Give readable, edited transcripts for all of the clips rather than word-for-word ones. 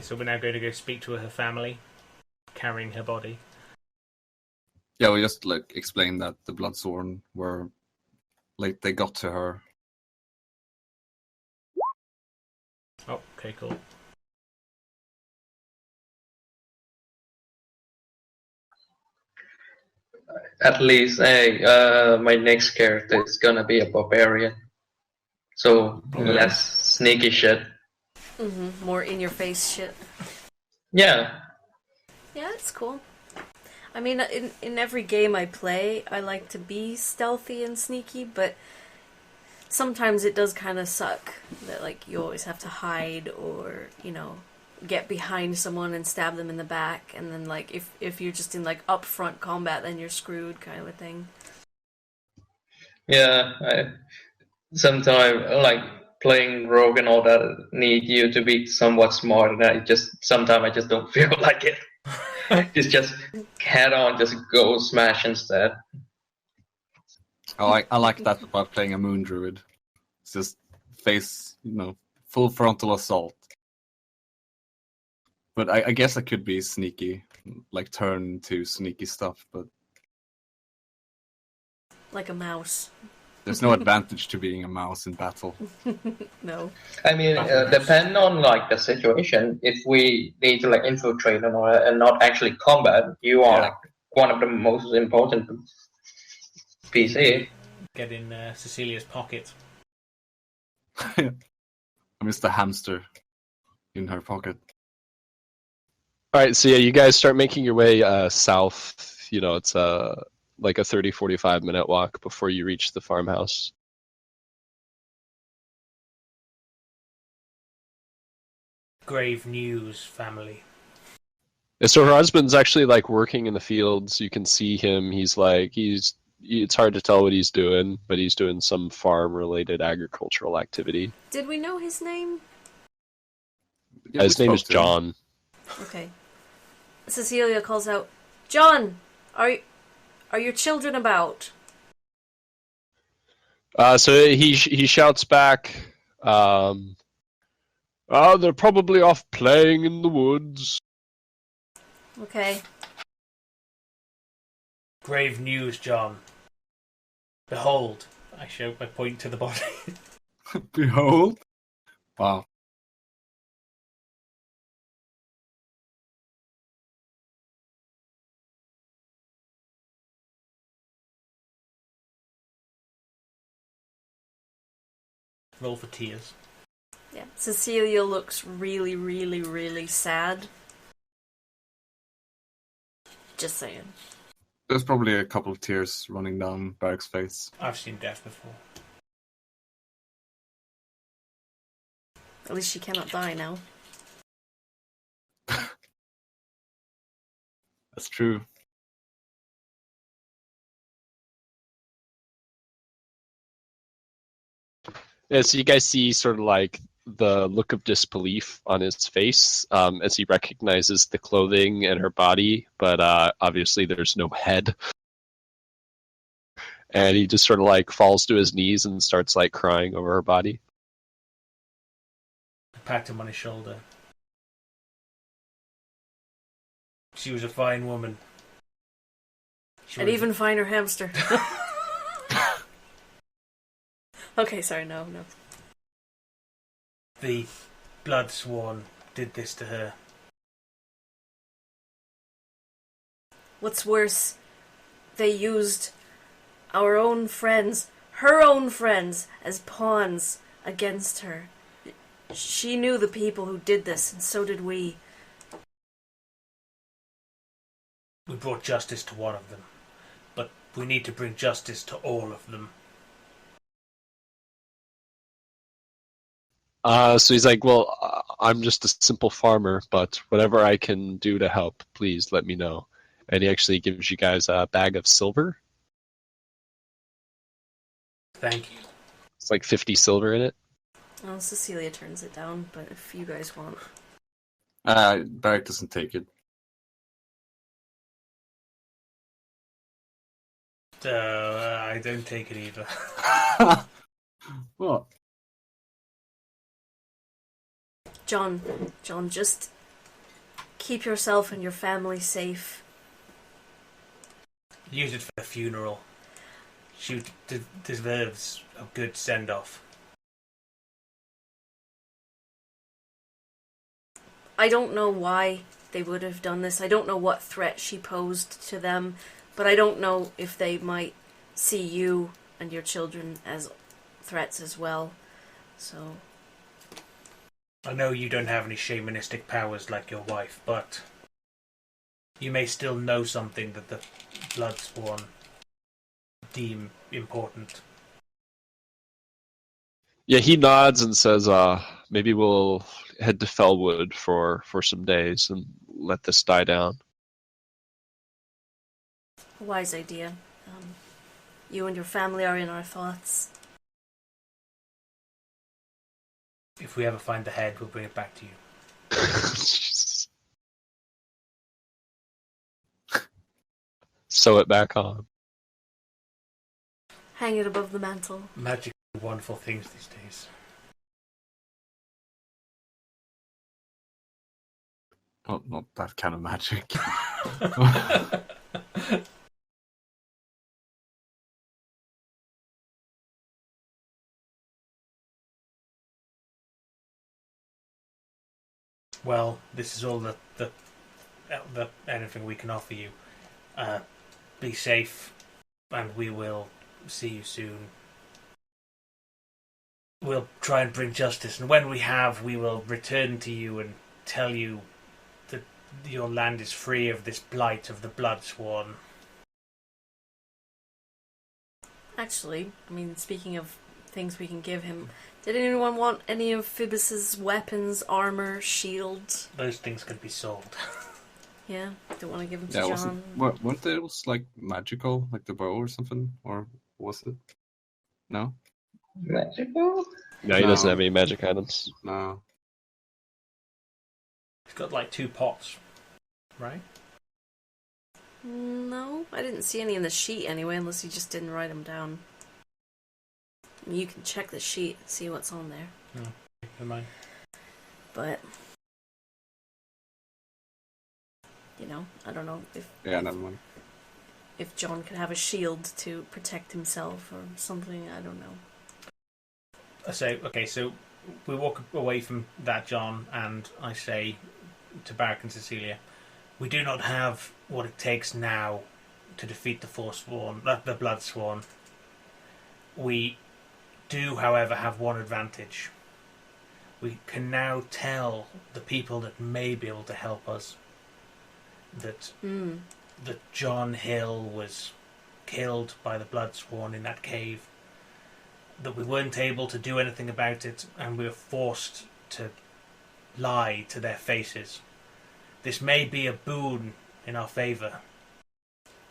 So we're now going to go speak to her family, carrying her body. Yeah, we just like explained that the Bloodsworn were like they got to her. Oh, okay, cool. At least, my next character is gonna be a barbarian. So less sneaky shit. More in your face shit. Yeah. Yeah, it's cool. I mean, in every game I play, I like to be stealthy and sneaky, but sometimes it does kind of suck that, like, you always have to hide or, you know, get behind someone and stab them in the back, and then, like, if you're just in, like, upfront combat, then you're screwed kind of a thing. Yeah, sometimes, like, playing rogue and all that need you to be somewhat smart, and sometimes I just don't feel like it. It's just head on, just go smash instead. I like that about playing a Moon Druid. It's just face, full frontal assault. But I guess I could be sneaky, like turn to sneaky stuff, but Like a mouse. there's no advantage to being a mouse in battle. No. I mean, depend on like the situation. If we need to like infiltrate and not actually combat, you are like one of the most important PC. Get in Cecilia's pocket. I miss the hamster in her pocket. Alright, so yeah, you guys start making your way south. You know, it's like a 30-45 minute walk before you reach the farmhouse. Grave news, family. And so her husband's actually like working in the fields. You can see him. It's hard to tell what he's doing, but he's doing some farm-related agricultural activity. Did we know his name? Yeah, His name is John. Okay. Cecilia calls out, "John, are your children about?" So he shouts back, they're probably off playing in the woods. Okay. Grave news, John. Behold, I point to the body. Behold. Wow. Roll for tears. Yeah. Cecilia looks really, really, really sad. Just saying. There's probably a couple of tears running down Barrick's face. I've seen death before. At least she cannot die now. That's true. Yeah, so you guys see sort of like the look of disbelief on his face as he recognizes the clothing and her body, but obviously there's no head. And he just sort of like falls to his knees and starts like crying over her body. I packed him on his shoulder. She was a fine woman. An even finer hamster. Okay, sorry, no. The Bloodsworn did this to her. What's worse, they used our own friends, her own friends, as pawns against her. She knew the people who did this, and so did we. We brought justice to one of them, but we need to bring justice to all of them. So he's like, well, I'm just a simple farmer, but whatever I can do to help, please let me know. And he actually gives you guys a bag of silver. Thank you. It's like 50 silver in it. Well, Cecilia turns it down, but if you guys want. Barrick doesn't take it. I don't take it either. What? John, just Keep yourself and your family safe. Use it for the funeral. She deserves a good send-off. I don't know why they would have done this. I don't know what threat she posed to them, but I don't know if they might see you and your children as threats as well. So I know you don't have any shamanistic powers like your wife, but you may still know something that the Bloodsworn deem important. Yeah, he nods and says, maybe we'll head to Fellwood for some days and let this die down. wise idea. You and your family are in our thoughts. If we ever find the head, we'll bring it back to you. Sew it back on. Hang it above the mantle. Magic is wonderful things these days. Oh, not that kind of magic. Well, this is all the anything we can offer you. Be safe, and we will see you soon. We'll try and bring justice, and when we have, we will return to you and tell you that your land is free of this blight of the Bloodsworn. Actually, I mean, speaking of things we can give him, did anyone want any of Phoebus's weapons, armor, shields? Those things can be sold. Yeah, don't want to give them to Yeah, John. weren't they like magical, like the bow or something? Or was it? No? Magical? No, he doesn't No. have any magic items. No. It's got like 2 pots, right? No, I didn't see any in the sheet anyway, unless you just didn't write them down. I mean, you can check the sheet and see what's on there. No, never mind. But, you know, I don't know Yeah, never mind. if John could have a shield to protect himself or something, I don't know. So we walk away from that, John, and I say to Barrack and Cecilia, we do not have what it takes now to defeat the Bloodsworn. We do, however, have one advantage. We can now tell the people that may be able to help us that John Hill was killed by the Bloodsworn in that cave, that we weren't able to do anything about it, and we were forced to lie to their faces. This may be a boon in our favour.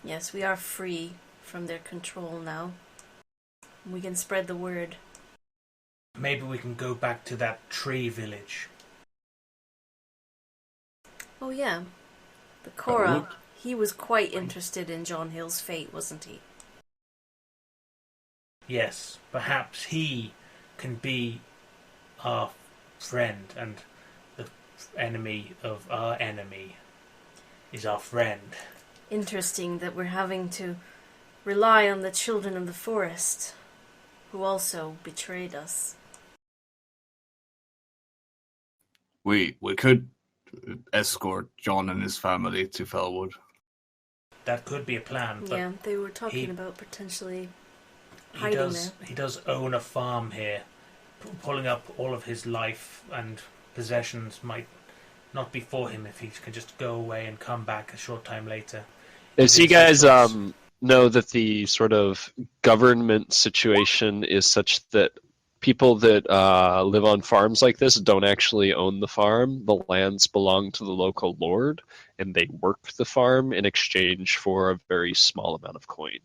Yes, we are free from their control now. We can spread the word. Maybe we can go back to that tree village. Oh yeah, the Korra, he was quite interested in John Hill's fate, wasn't he? Yes, perhaps he can be our friend, and the enemy of our enemy is our friend. Interesting that we're having to rely on the children of the forest, who also betrayed us. We could escort John and his family to Fellwood. That could be a plan, but Yeah, they were talking he- about potentially he hiding there. does own a farm here. Pulling up all of his life and possessions might not be for him if he can just go away and come back a short time later. So you It is his guys choice. know that the sort of government situation is such that people that live on farms like this don't actually own the farm. The lands belong to the local lord, and they work the farm in exchange for a very small amount of coin.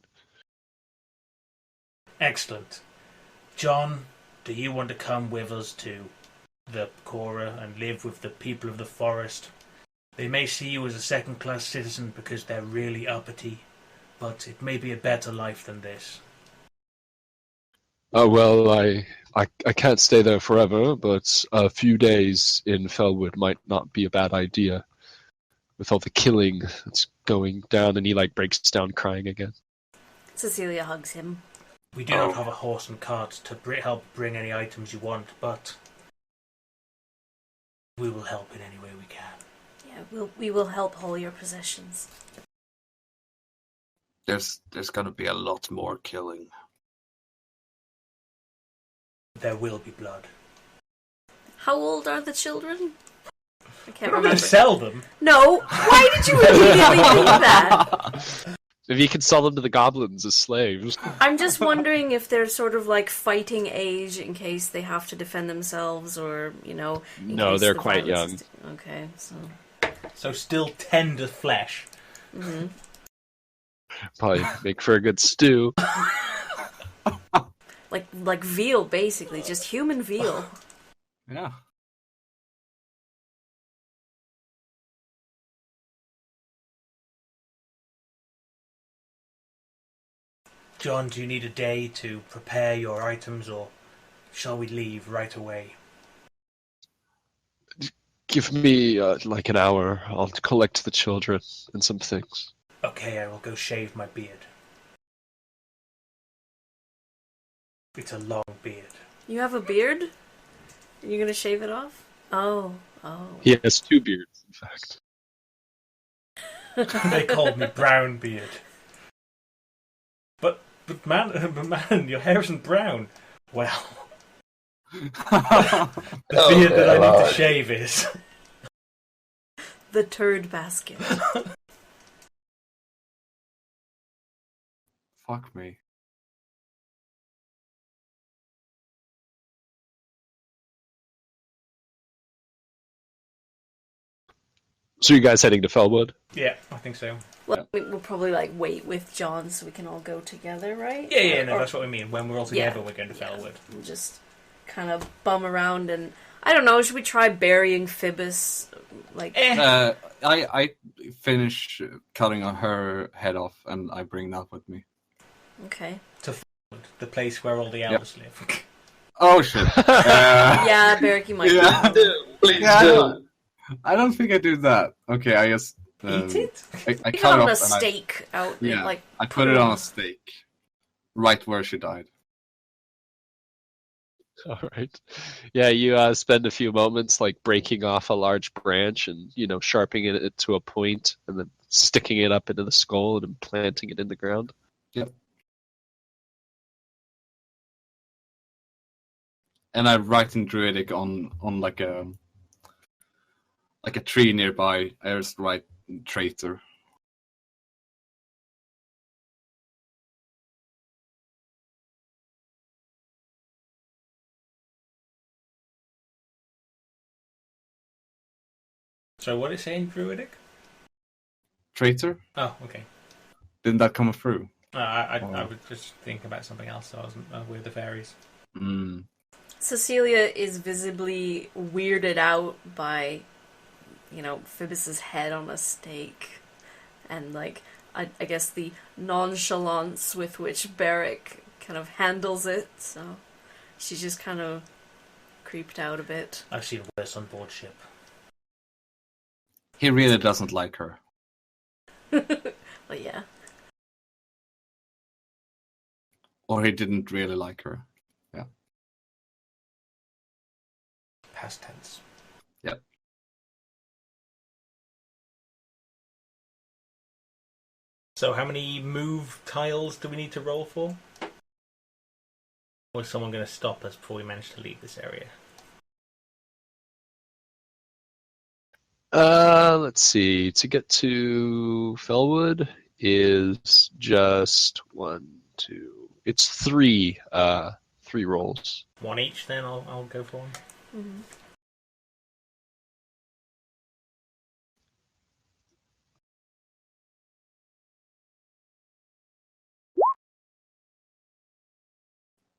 Excellent. John, do you want to come with us to the Korra and live with the people of the forest? They may see you as a second-class citizen because they're really uppity, but it may be a better life than this. Oh well, I can't stay there forever, but a few days in Fellwood might not be a bad idea. with all the killing that's going down, and he like breaks down crying again. Cecilia hugs him. We do not have a horse and cart to help bring any items you want, but we will help in any way we can. Yeah, we will help haul your possessions. There's gonna be a lot more killing. There will be blood. How old are the children? I can't We're going remember. to sell them. No, why did you immediately think that? If you can sell them to the goblins as slaves. I'm just wondering if they're sort of like fighting age in case they have to defend themselves, or in No, case they're the quite violence young. Okay, so. So still tender flesh. Mm-hmm. Probably make for a good stew. Like veal, basically, just human veal. Yeah. John, do you need a day to prepare your items, or shall we leave right away? Give me like an hour. I'll collect the children and some things. Okay, I will go shave my beard. It's a long beard. You have a beard? You're gonna shave it off? Oh. He has 2 beards, in fact. They called me Brown Beard. But man, your hair isn't brown. Well, the beard that I need to shave is. The turd basket. Fuck me. So you guys heading to Fellwood? Yeah, I think so. Well, we'll probably like wait with John so we can all go together, right? Yeah, no, Or- that's what we mean. When we're all together, Yeah. we're going to Fellwood. We'll just kind of bum around and I don't know. Should we try burying Phoebus? Like, I finish cutting her head off, and I bring that with me. okay. The place where all the elves live. Oh shit. Yeah, Barrick, you might. Yeah. Please Yeah, do. I don't think I do that. Okay, I just Eat it? I Put it cut it on off a and stake out. Yeah, Like I put it on a stake, right where she died. All right. Yeah, you spend a few moments like breaking off a large branch and sharpening it to a point, and then sticking it up into the skull and planting it in the ground. Yep. And I write in Druidic on like a tree nearby. I just write traitor. So what is it saying, Druidic? Traitor? Oh, okay. Didn't that come through? I was just thinking about something else, so I wasn't with the fairies. Mm. Cecilia is visibly weirded out by, Phoebus's head on a stake, and like I guess the nonchalance with which Barrick kind of handles it. So she's just kind of creeped out a bit. I've seen worse on board ship. He really doesn't like her. But yeah. Or he didn't really like her. Yeah. Past tense. Yep. So how many move tiles do we need to roll for? Or is someone going to stop us before we manage to leave this area? Let's see. To get to Fellwood is just 1, 2. It's 3. 3 rolls. One each, then I'll go for one. Mm-hmm.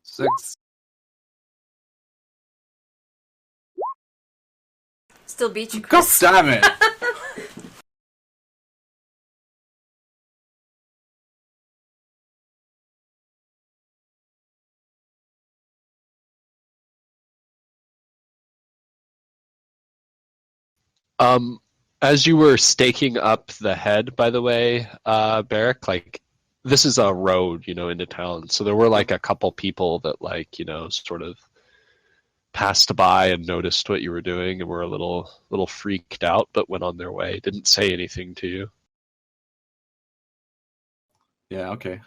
Six. Still beat you, God Chris. damn it! As you were staking up the head, by the way, Barrick, like this is a road, into town. So there were like a couple people that like, sort of passed by and noticed what you were doing and were a little freaked out, but went on their way. Didn't say anything to you. Yeah, okay.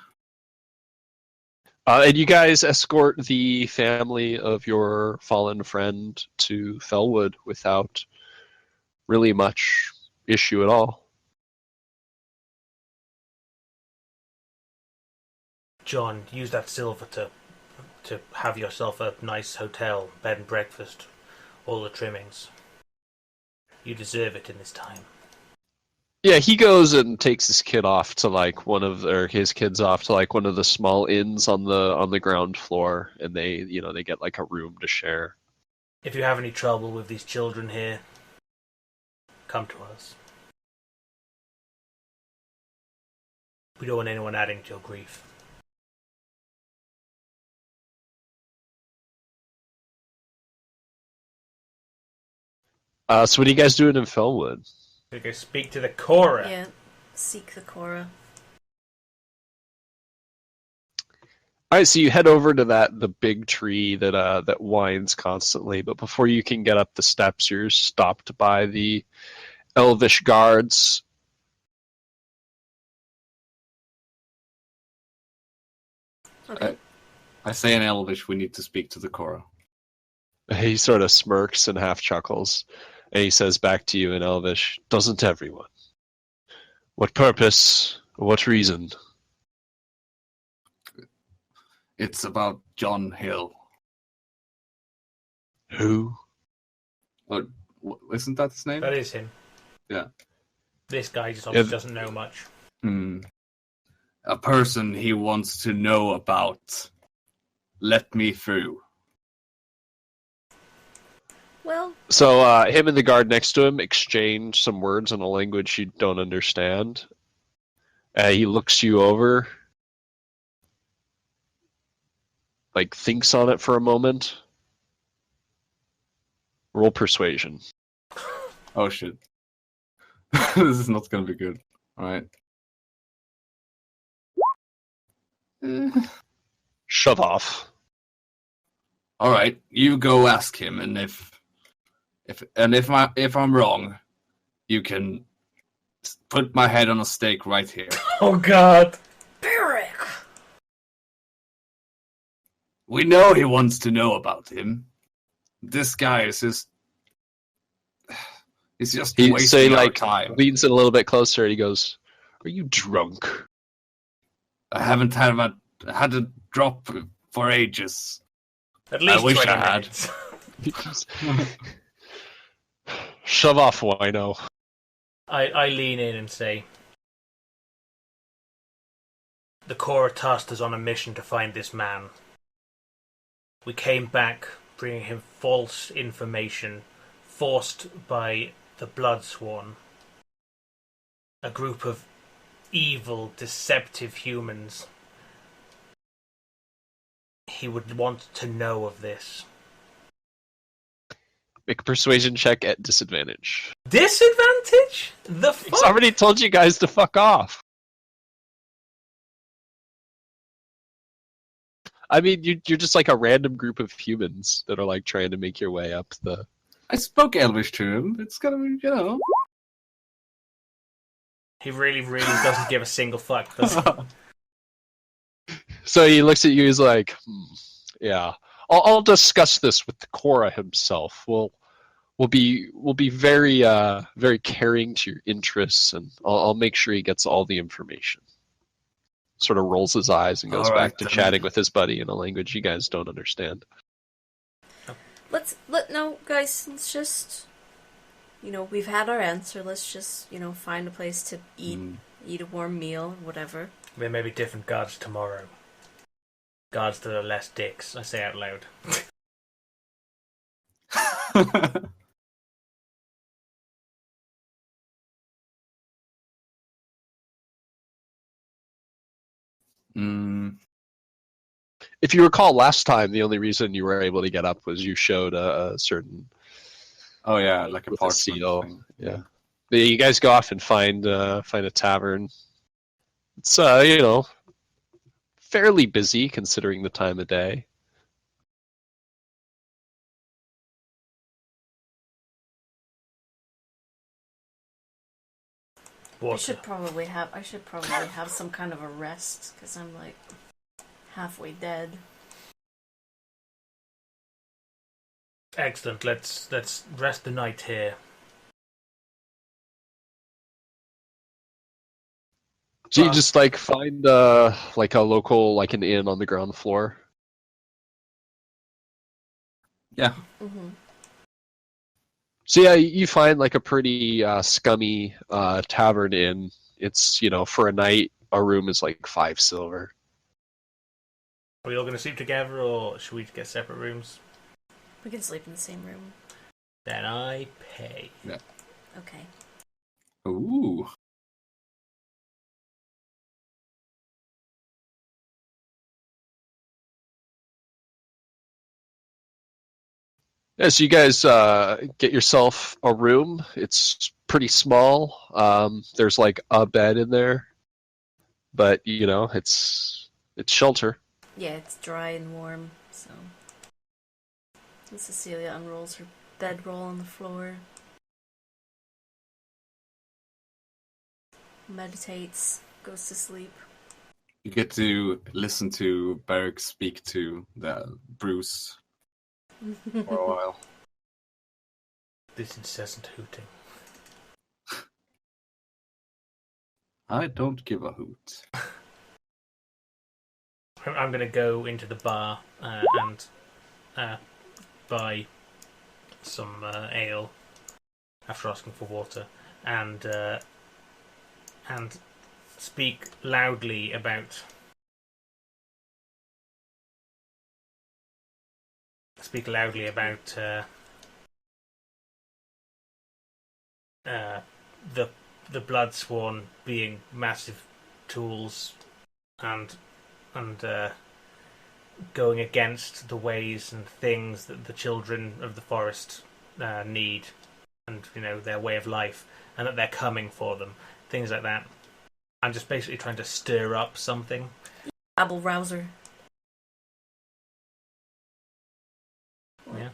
And you guys escort the family of your fallen friend to Fellwood without really much issue at all. John, use that silver to have yourself a nice hotel, bed and breakfast, all the trimmings. You deserve it in this time. Yeah, he goes and takes his kid off to like his kids off to like one of the small inns on the ground floor, and they get like a room to share. If you have any trouble with these children here, come to us. We don't want anyone adding to your grief. So what are you guys doing in Fellwood? We go speak to the Cora. Yeah, seek the Cora. All right, so you head over to the big tree that whines constantly, but before you can get up the steps, you're stopped by the elvish guards. Okay. I say in Elvish, we need to speak to the Cora. He sort of smirks and half chuckles, and he says back to you in Elvish, "Doesn't everyone? What purpose? What reason?" It's about John Hill. Who? Oh, isn't that his name? That is him. Yeah. This guy just obviously doesn't know much. A person he wants to know about. Let me through. Well, So him and the guard next to him exchange some words in a language you don't understand. He looks you over, like thinks on it for a moment. Roll persuasion. Oh shit. This is not going to be good. Alright. Shove off. Alright, you go ask him, and if I'm wrong, you can put my head on a stake right here. Oh God! Barrick! We know he wants to know about him. This guy is just... He's just wasting our time. Leans in a little bit closer and he goes, "Are you drunk?" I haven't had a drop for ages. At least I wish 20 I had. minutes. Shove off, wino. I lean in and say, the Cora tasked us on a mission to find this man. We came back bringing him false information, forced by the Bloodsworn, a group of evil, deceptive humans. He would want to know of this. Make a persuasion check at disadvantage. Disadvantage? The He's fuck? already told you guys to fuck off. I mean, you're just like a random group of humans that are like trying to make your way up the... I spoke Elvish to him. It's gonna be, He really, really doesn't give a single fuck, does he? So he looks at you, he's like, yeah, I'll discuss this with the Cora himself. We'll be very very caring to your interests, and I'll make sure he gets all the information. Sort of rolls his eyes and goes back to chatting with his buddy in a language you guys don't understand. No, guys, let's just, we've had our answer. Let's just, find a place to eat a warm meal, whatever. There may be different gods tomorrow. Gods that are less dicks, I say out loud. If you recall last time, the only reason you were able to get up was you showed a certain... Oh yeah, like a with parchment seal. thing. Yeah. But you guys go off and find a tavern. It's fairly busy considering the time of day. I Water. should probably have some kind of a rest because I'm like halfway dead. Excellent. Let's rest the night here. So you just like find like a local, like an inn on the ground floor. Yeah. Mm-hmm. So yeah, you find like a pretty scummy tavern inn. It's for a night, a room is like 5 silver. Are we all going to sleep together, or should we get separate rooms? We can sleep in the same room. Then I pay. Yeah. Okay. Ooh. Yeah, so you guys get yourself a room. It's pretty small. There's like a bed in there, but it's shelter. Yeah, it's dry and warm, so. And Cecilia unrolls her bedroll on the floor. Meditates, goes to sleep. You get to listen to Beric speak to the Bruce for a while. This incessant hooting. I don't give a hoot. I'm going to go into the bar and buy some ale after asking for water, and speak loudly about the Bloodsworn being massive tools and going against the ways and things that the children of the forest need, and their way of life, and that they're coming for them, things like that. I'm just basically trying to stir up something. Rabble rouser. Yeah.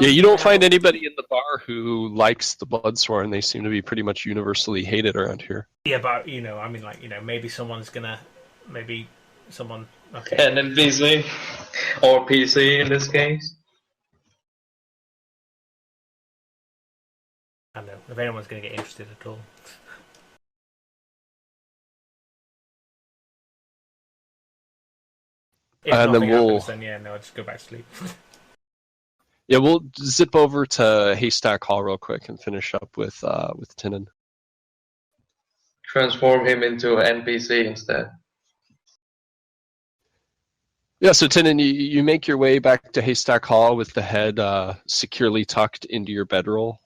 Yeah, you don't find anybody in the bar who likes the Bloodsworn. They seem to be pretty much universally hated around here. Yeah, but I mean, like, maybe someone. Okay. An NPC or PC in this case. I don't know if anyone's going to get interested at all. If And then nothing we'll- happens, then I'll just go back to sleep. Yeah, we'll zip over to Haystack Hall real quick and finish up with Tinnen. Transform him into an NPC instead. Yeah, so Tinnen, you make your way back to Haystack Hall with the head securely tucked into your bedroll.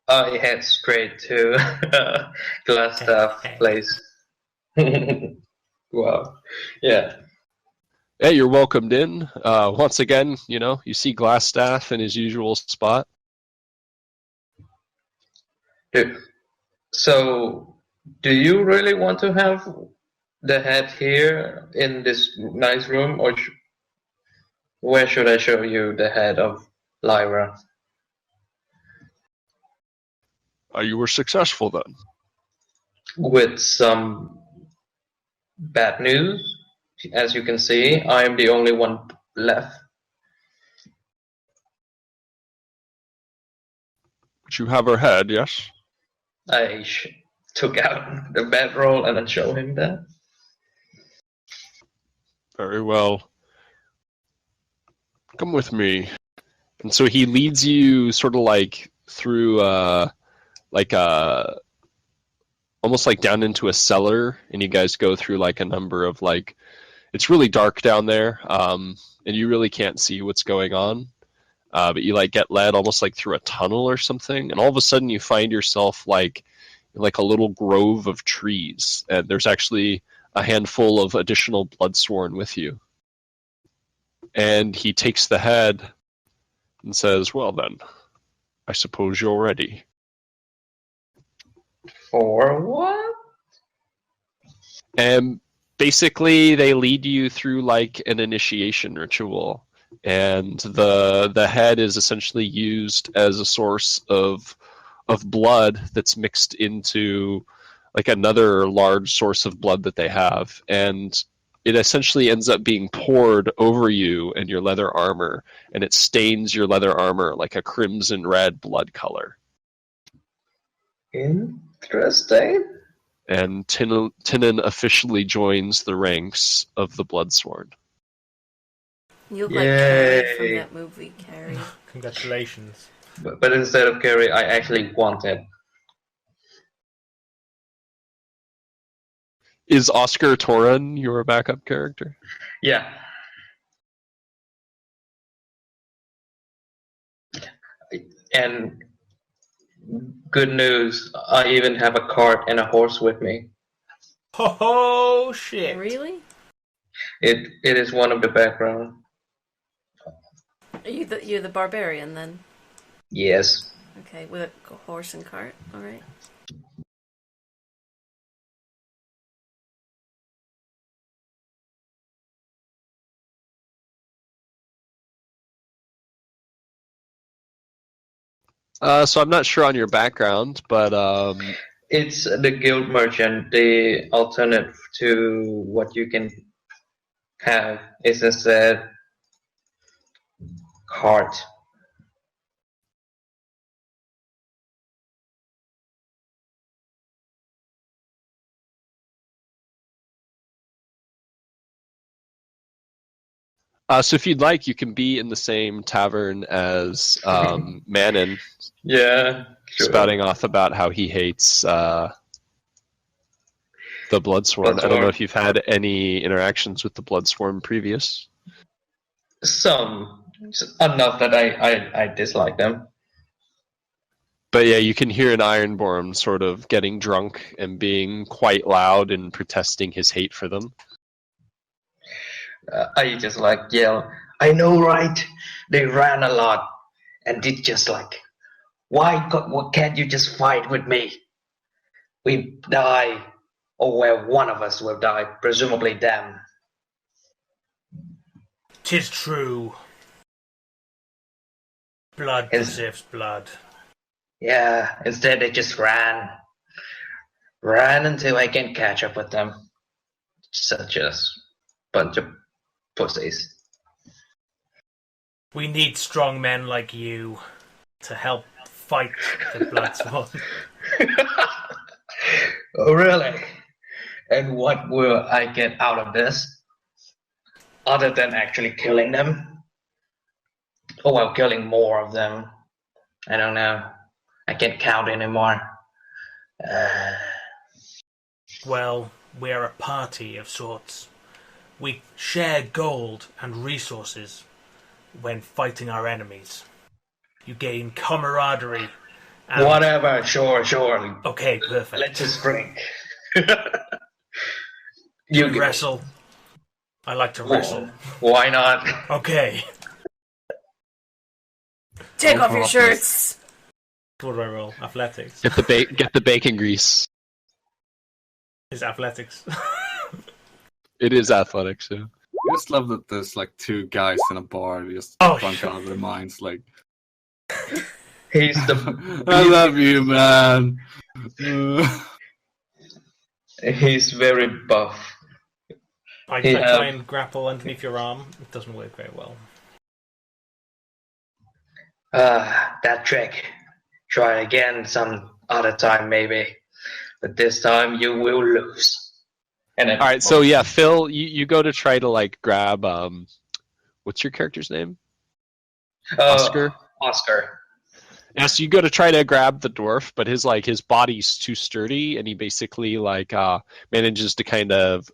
I head straight to Glassstaff place. Wow. Yeah. Yeah, you're welcomed in. Once again, you see Glassstaff in his usual spot. So, do you really want to have the head here in this nice room, or where should I show you the head of Lyra? You were successful then. With some bad news. As you can see, I am the only one left. But you have her head, yes? I took out the bedroll and then show him that. Very well. Come with me. And so he leads you sort of like through almost like down into a cellar, and you guys go through like a number of it's really dark down there, and you really can't see what's going on. But you get led almost like through a tunnel or something, and all of a sudden you find yourself in a little grove of trees, and there's actually a handful of additional Bloodsworn with you. And he takes the head and says, "Well then, I suppose you're ready. For what? And basically, they lead you through like an initiation ritual, and the head is essentially used as a source of blood that's mixed into like another large source of blood that they have, and it essentially ends up being poured over you and your leather armor, and it stains your leather armor like a crimson red blood color. Interesting. And Tynan officially joins the ranks of the Bloodsworn. You look like Carrie from Yay. that movie, Carrie. Congratulations. But instead of Carrie, I actually wanted. Is Oscar Toran your backup character? Yeah. And good news, I even have a cart and a horse with me. Oh shit! Really? It is one of the background. You're the barbarian then? Yes. Okay, with a horse and cart. All right. So I'm not sure on your background, but It's the guild merchant. The alternative to what you can have is instead cart. so if you'd like, you can be in the same tavern as Manon, Yeah, sure. spouting off about how he hates the Bloodsworn. I don't know if you've had any interactions with the Bloodsworn previous. Some enough that I dislike them. But yeah, you can hear an Ironborn sort of getting drunk and being quite loud and protesting his hate for them. I just like yell, I know, right? They ran a lot and did just like, why can't you just fight with me? We die, or well, one of us will die, presumably them. 'Tis true. Blood preserves blood. Yeah, instead they just ran until I can catch up with them. Such a bunch of pussies. We need strong men like you to help fight the Bloodsworn. Oh, really? And what will I get out of this? Other than actually killing them? Oh, well, killing more of them. I don't know. I can't count anymore. Well, we're a party of sorts. We share gold and resources when fighting our enemies. You gain camaraderie. And... Whatever, sure. Okay, perfect. Let's just drink. You wrestle. I like to wrestle. Why not? Okay. Take off your shirts. What do I roll? Athletics. Get the bacon grease. Is athletics. It is athletics, yeah. I just love that there's like two guys in a bar just drunk out of their minds. Like, He's the. I love you, man. He's very buff. I try and grapple underneath your arm. It doesn't work very well. That trick. Try again some other time, maybe. But this time you will lose. And all right, so yeah, Phil, you go to try to like grab what's your character's name? Oscar. Oscar. Yeah, so you go to try to grab the dwarf, but his body's too sturdy, and he basically manages to kind of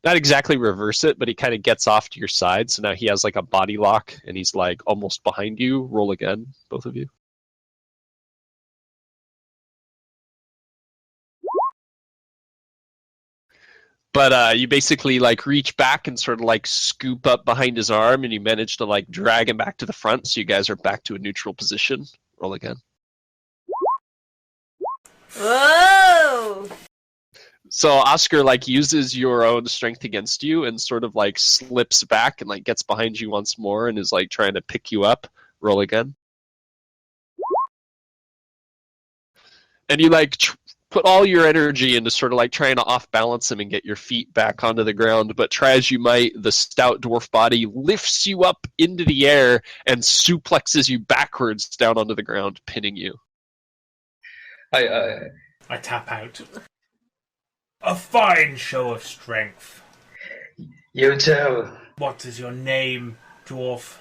not exactly reverse it, but he kind of gets off to your side. So now he has like a body lock, and he's like almost behind you. Roll again, both of you. But you basically like reach back and sort of like scoop up behind his arm, and you manage to like drag him back to the front, so you guys are back to a neutral position. Roll again. Whoa! So Oscar like uses your own strength against you and sort of like slips back and like gets behind you once more and is like trying to pick you up. Roll again. And you like put all your energy into sort of like trying to off balance him and get your feet back onto the ground, but try as you might, the stout dwarf body lifts you up into the air and suplexes you backwards down onto the ground, pinning you. I tap out. A fine show of strength. You too. What is your name, dwarf?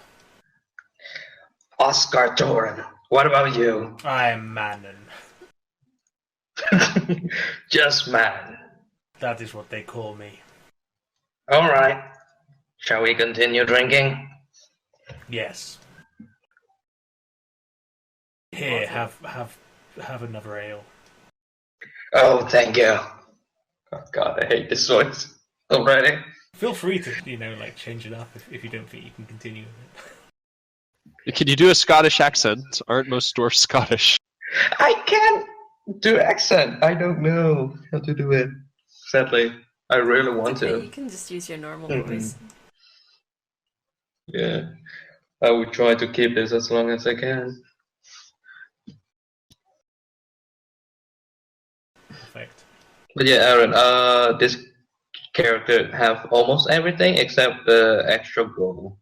Oscar Torin. What about you? I am Manon. Just man. That is what they call me. All right. Shall we continue drinking? Yes. Here, have another ale. Oh, thank you. Oh God, I hate this voice already. Feel free to, like change it up if you don't think you can continue with it. Can you do a Scottish accent? Aren't most dwarfs Scottish? I can't do accent. I don't know how to do it. Sadly, I really want Okay, to. you can just use your normal Mhm. voice. Yeah, I will try to keep this as long as I can. Perfect. But yeah, Aaron, this character have almost everything except the extra goal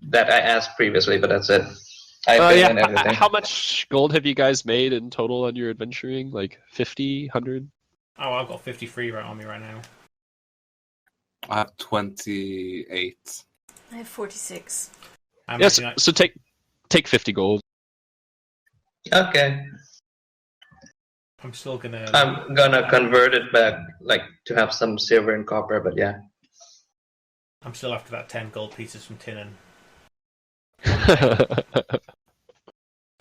that I asked previously, but that's it. I fill in everything. How much gold have you guys made in total on your adventuring? Like 50, 100? Oh, I've got 53 right on me right now. I have 28. I have 46. Yes, so take 50 gold. Okay, I'm still gonna. I'm gonna convert it back, like to have some silver and copper. But yeah, I'm still after that 10 gold pieces from Tinnen.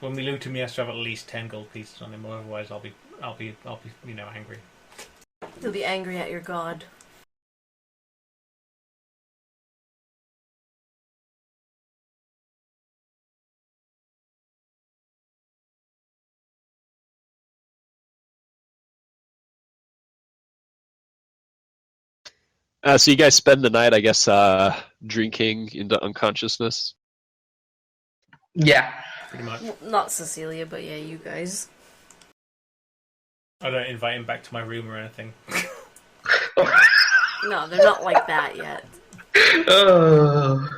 When we loot him, he has to have at least 10 gold pieces on him, otherwise I'll be angry. You'll be angry at your god. So you guys spend the night, I guess, drinking into unconsciousness. yeah. Pretty much. Not Cecilia, but yeah, you guys. I don't invite him back to my room or anything. No, they're not like that yet. Oh.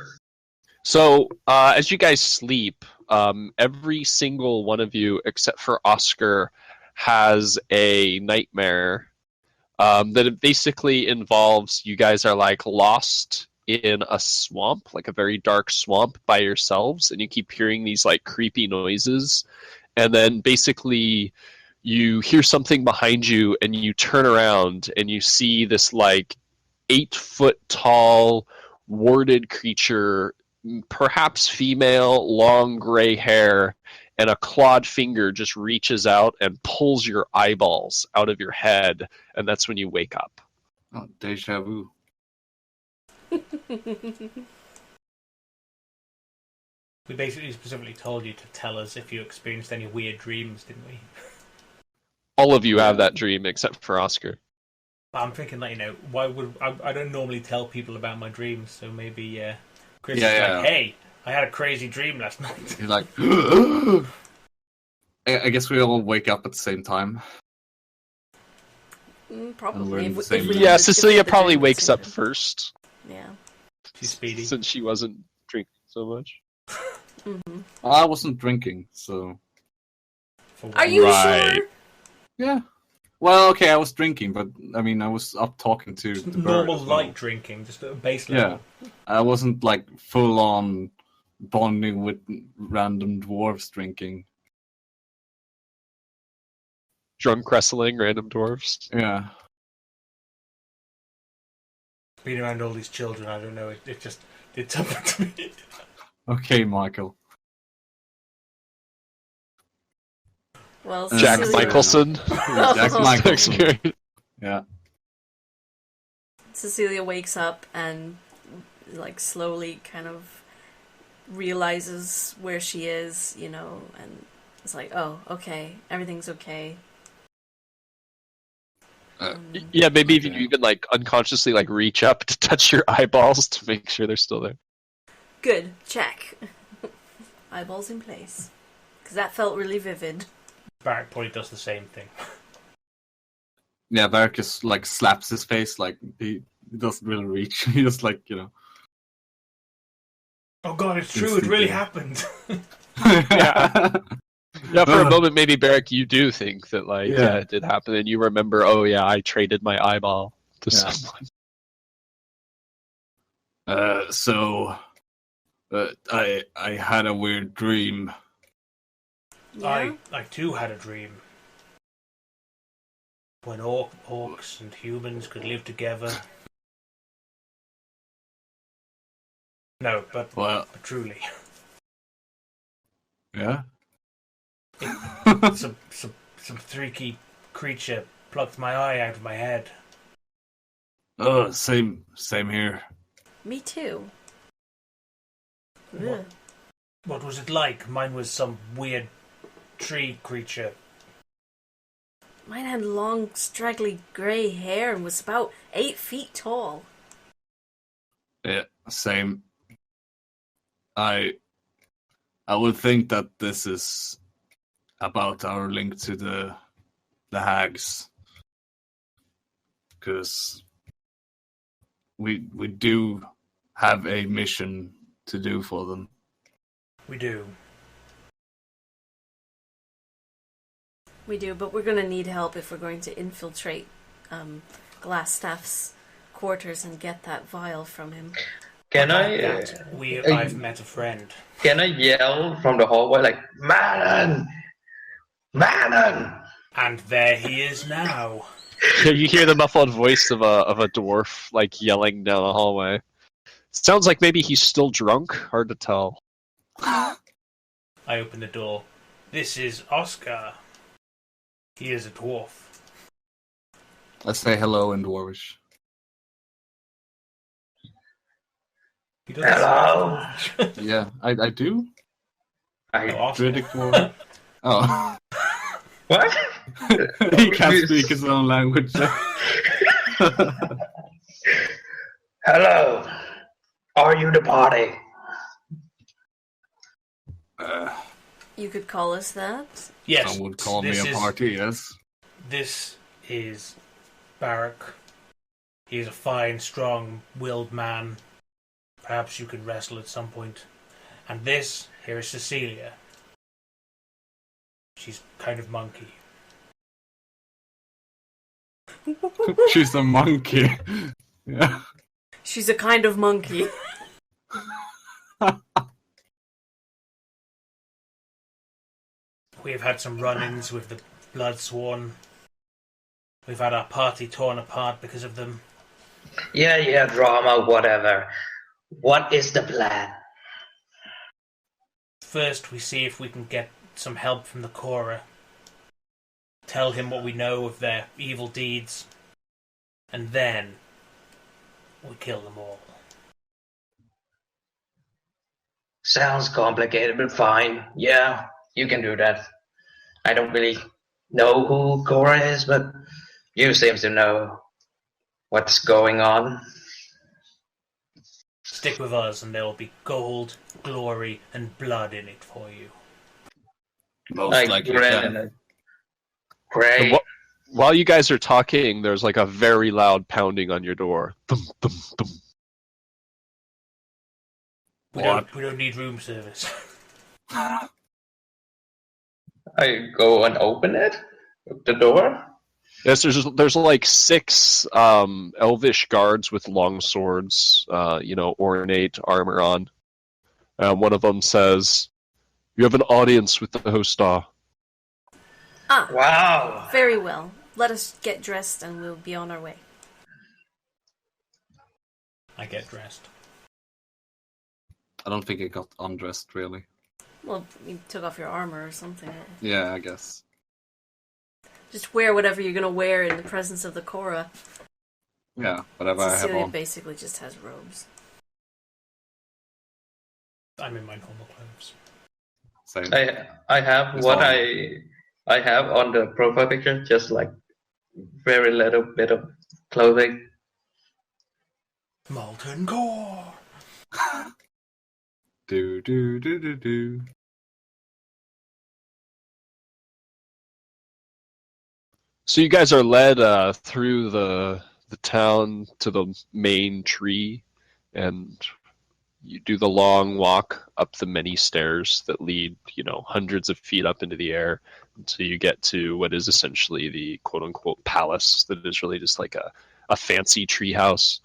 So as you guys sleep, every single one of you, except for Oscar, has a nightmare that it basically involves you guys are like lost in a swamp, like a very dark swamp by yourselves, and you keep hearing these like creepy noises, and then basically you hear something behind you and you turn around and you see this like 8-foot tall warded creature, perhaps female, long gray hair, and a clawed finger just reaches out and pulls your eyeballs out of your head, and that's when you wake up. Oh, deja vu. We basically specifically told you to tell us if you experienced any weird dreams, didn't we? All of you have that dream except for Oscar. But I'm thinking, why would I don't normally tell people about my dreams, so maybe Chris is like, hey, I had a crazy dream last night. He's like, I guess we all wake up at the same time. Probably. Yeah, Cecilia probably wakes up first. Yeah. She's speedy. Since she wasn't drinking so much. Mm-hmm. I wasn't drinking, so... Are you Right. sure? Yeah. Well, okay, I was drinking, but I mean, I was up talking to the normal bird as well. light drinking, just at a base level. Yeah. I wasn't like full on bonding with random dwarves drinking. Drunk wrestling random dwarves. Yeah. Being around all these children, I don't know, it just did something to me. Okay, Michael. Well, Jack Cecilia, Michelson. Jack Michelson. Yeah. Cecilia wakes up and like slowly kind of realizes where she is, and It's like, oh, okay, everything's okay. Yeah, maybe even Okay. you even like unconsciously like reach up to touch your eyeballs to make sure they're still there. Good, check. Eyeballs in place. Because that felt really vivid. Barrack probably does the same thing. Yeah, Varric just like slaps his face, like he doesn't really reach. He just like, you know. Oh god, it's true, it really Instinctive. happened. Yeah. Yeah, for a moment, maybe Barrick, you do think that like, Yeah. yeah, it did happen, and you remember, oh yeah, I traded my eyeball to Yeah. someone. I had a weird dream. Yeah? I too had a dream. When orcs and humans could live together. No, but Well, truly. yeah. Some freaky creature plucked my eye out of my head. Oh, same here. Me too. What? Ugh. What was it like? Mine was some weird tree creature. Mine had long, straggly grey hair and was about 8 feet tall. Yeah, same. I would think that this is about our link to the hags, because we do have a mission to do for them. We do. We do, but we're going to need help if we're going to infiltrate Glassstaff's quarters and get that vial from him. Can I've met a friend. can I yell from the hallway like, Manon! Manon! And there he is now. Yeah, you hear the muffled voice of a dwarf like yelling down the hallway. Sounds like maybe he's still drunk. Hard to tell. I open the door. This is Oscar. He is a dwarf. Let's say hello in Dwarvish. He doesn't Hello? speak Yeah, I do. Dwarvish. I, Oscar. Druidic Dwarf. Oh. what? He can't speak his own language. Hello. Are you the party? You could call us that. Yes. Some would call me this a is- party, yes. This is Barrack. He's a fine, strong-willed man. Perhaps you could wrestle at some point. And this, here is Cecilia. She's kind of monkey. She's a monkey. Yeah. She's a kind of monkey. We've had some run-ins with the Bloodsworn. We've had our party torn apart because of them. Yeah, drama, whatever. What is the plan? First, we see if we can get some help from the Cora. Tell him what we know of their evil deeds. And then, we kill them all. Sounds complicated, but fine. Yeah, you can do that. I don't really know who Cora is, but you seem to know what's going on. Stick with us and there will be gold, glory, and blood in it for you. Most likely. Yeah. Great. While you guys are talking, there's like a very loud pounding on your door. Thum, thum, thum. We don't need room service. I go and open it? The door? Yes, there's like 6 elvish guards with long swords, ornate armor on. One of them says, "You have an audience with the Hostah." Ah, Wow. very well. Let us get dressed and we'll be on our way. I get dressed. I don't think it got undressed, really. Well, you took off your armor or something. Yeah, I guess. Just wear whatever you're gonna wear in the presence of the Cora. Yeah, whatever I have Cecilia on. basically just has robes. I'm in my normal clothes. Same. I have It's what all- I have on the profile picture, just like very little bit of clothing. Molten core. Do do do do do. So you guys are led through the town to the main tree, and you do the long walk up the many stairs that lead, hundreds of feet up into the air until you get to what is essentially the quote-unquote palace that is really just like a fancy tree house.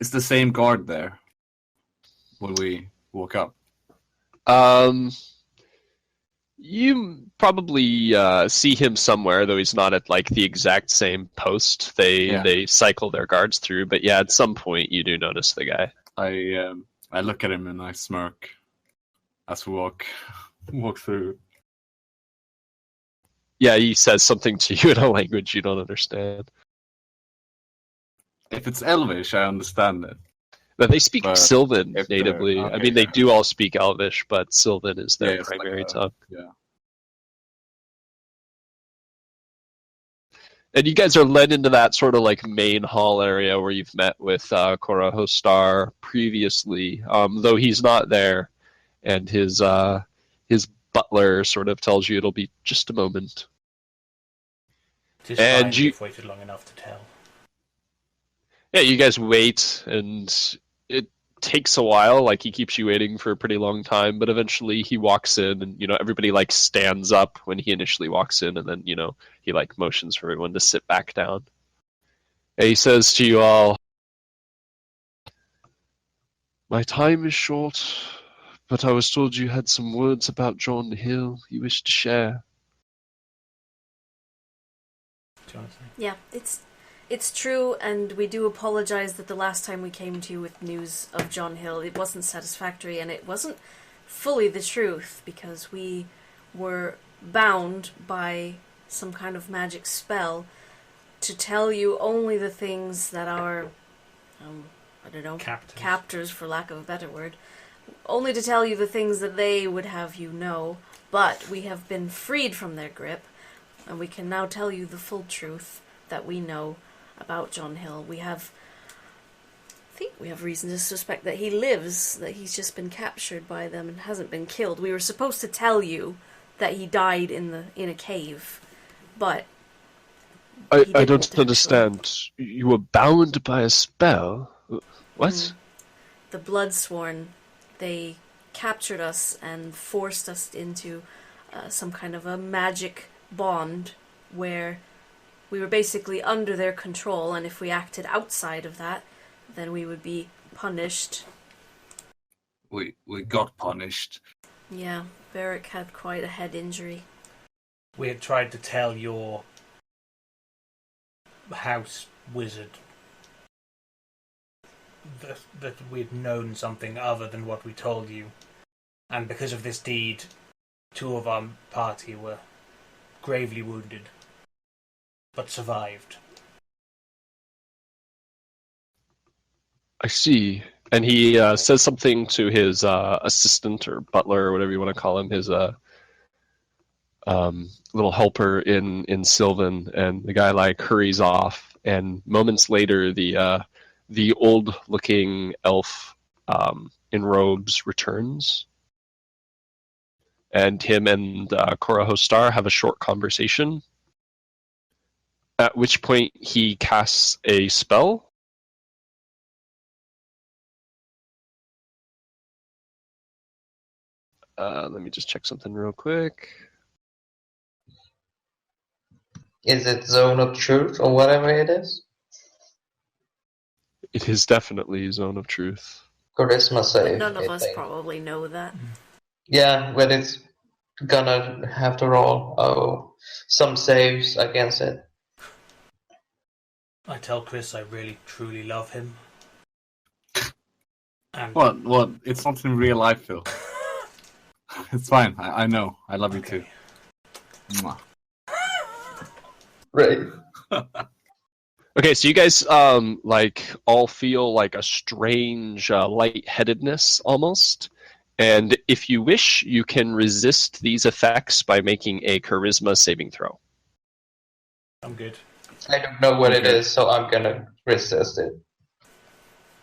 It's the same guard there when we walk up. You probably see him somewhere, though he's not at like the exact same post. They cycle their guards through, but yeah, at some point you do notice the guy. I look at him and I smirk as we walk through. Yeah, he says something to you in a language you don't understand. If it's Elvish, I understand it. But they speak But Sylvan if they're- natively. I okay, mean, they yeah. do all speak Elvish, but Sylvan is their it's like primary a- tongue. Yeah. And you guys are led into that sort of like main hall area where you've met with Cora Hostar previously, though he's not there, and his butler sort of tells you it'll be just a moment. Just And fine, you- we've waited long enough to tell. Yeah, you guys wait, and it takes a while. Like, he keeps you waiting for a pretty long time, but eventually he walks in, and everybody like stands up when he initially walks in, and then he like motions for everyone to sit back down. And he says to you all, "My time is short, but I was told you had some words about John Hill you wish to share." Do you want to say? Yeah, it's true, and we do apologize that the last time we came to you with news of John Hill, it wasn't satisfactory, and it wasn't fully the truth, because we were bound by some kind of magic spell to tell you only the things that our, I don't know, captors, for lack of a better word, only to tell you the things that they would have you know, but we have been freed from their grip, and we can now tell you the full truth that we know about John Hill. I think we have reason to suspect that he lives, that he's just been captured by them and hasn't been killed. We were supposed to tell you that he died in a cave, but I didn't don't actually. understand. You were bound by a spell? What? The Bloodsworn, they captured us and forced us into some kind of a magic bond where we were basically under their control, and if we acted outside of that, then we would be punished. We got punished. Yeah, Varric had quite a head injury. We had tried to tell your house wizard that we'd known something other than what we told you, and because of this deed, 2 of our party were gravely wounded, but survived. I see. And he says something to his assistant or butler or whatever you want to call him, his little helper in Sylvan, and the guy like hurries off. And moments later, the old-looking elf in robes returns, and him and Cora Hostar have a short conversation. At which point he casts a spell. Let me just check something real quick. Is it Zone of Truth or whatever it is? It is definitely Zone of Truth. Charisma But save. none of I us think. probably know that. Yeah, but it's gonna have to roll some saves against it. I tell Chris I really truly love him. And What? It's not in real life, Phil. It's fine. I know. I love you too. Mwah. Right. Okay, so you guys like all feel like a strange lightheadedness almost, And if you wish, you can resist these effects by making a charisma saving throw. I'm good. I don't know what it Okay. is, so I'm gonna resist it.